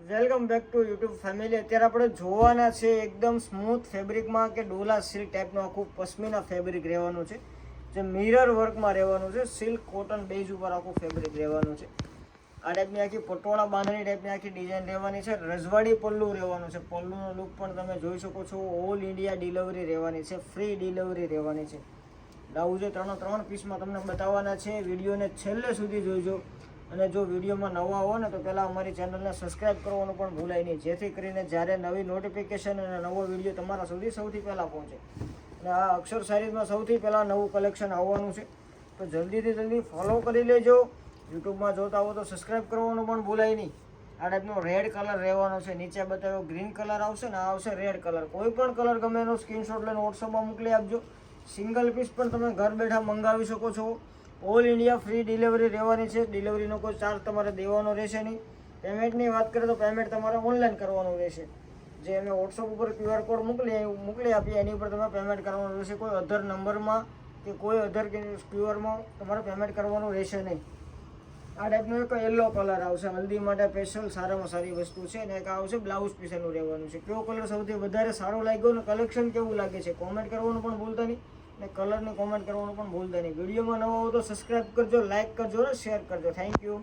Welcome back to YouTube family. અત્યારે આપણે જોવાના છે એકદમ સ્મૂથ ફેબ્રિકમાં કે ડોલા સિલ્ક ટાઈપનું આખું પશ્મિના ફેબ્રિક રહેવાનું છે, જે મિરર વર્કમાં રહેવાનું છે. સિલ્ક કોટન બેઝ ઉપર આખું ફેબ્રિક રહેવાનું છે. આ ટાઈપની આખી પટોળા બાંધણી ટાઈપની આખી ડિઝાઇન રહેવાની છે. રજવાડી પલ્લું રહેવાનું છે. પલ્લુનો લુક પણ તમે જોઈ શકો છો. ઓલ ઇન્ડિયા ડિલિવરી રહેવાની છે, ફ્રી ડિલિવરી રહેવાની છે. બ્લાઉઝે ત્રણ પીસમાં તમને બતાવવાના છે. વિડીયોને છેલ્લે સુધી જોઈજો. અને જો વિડીયોમાં નવા હો ને તો પહેલાં અમારી ચેનલને સબસ્ક્રાઈબ કરવાનું પણ ભૂલાય નહીં, જેથી કરીને જ્યારે નવી નોટિફિકેશન અને નવો વિડીયો તમારા સુધી સૌથી પહેલાં પહોંચે. અને આ અક્ષર સાઇઝમાં સૌથી પહેલાં નવું કલેક્શન આવવાનું છે, તો જલ્દી ફોલો કરી લેજો. યુટ્યુબમાં જોતા હો તો સબસ્ક્રાઈબ કરવાનું પણ ભૂલાય નહીં. આ ટાઈપનો રેડ કલર રહેવાનો છે. નીચે બતાવ્યો ગ્રીન કલર આવશે ને આ આવશે રેડ કલર. કોઈ પણ કલર ગમે એનો સ્ક્રીનશોટ લઈને વોટ્સઅપમાં મોકલી આપજો. સિંગલ પીસ પણ તમે ઘર બેઠા મંગાવી શકો છો. ઓલ ઇન્ડિયા ફ્રી ડિલિવરી રહેવાની છે. ડિલિવરીનો કોઈ ચાર્જ તમારે દેવાનો રહેશે નહીં. પેમેન્ટની વાત કરીએ તો પેમેન્ટ તમારે ઓનલાઈન કરવાનું રહેશે. જે અમે વોટ્સઅપ ઉપર QR કોડ મોકલી આપીએ એની ઉપર તમે પેમેન્ટ કરવાનું રહેશે. કોઈ અધર નંબરમાં કે કોઈ અધર ક્યુઆરમાં તમારે પેમેન્ટ કરવાનું રહેશે નહીં. આ ટાઈપનો એક યલો કલર આવશે, હલ્દી માટે સ્પેશિયલ સારામાં સારી વસ્તુ છે. અને એક આવશે બ્લાઉઝ પીસનું રહેવાનું છે. કયો કલર સૌથી વધારે સારો લાગ્યો ને કલેક્શન કેવું લાગે છે કોમેન્ટ કરવાનું પણ ભૂલતા નહીં. ને કલરની કોમેન્ટ કરવાનું પણ ભૂલતા નહીં. વિડીયોમાં નવા હો તો સબસ્ક્રાઈબ કરજો, લાઇક કરજો અને શેર કરજો. Thank you.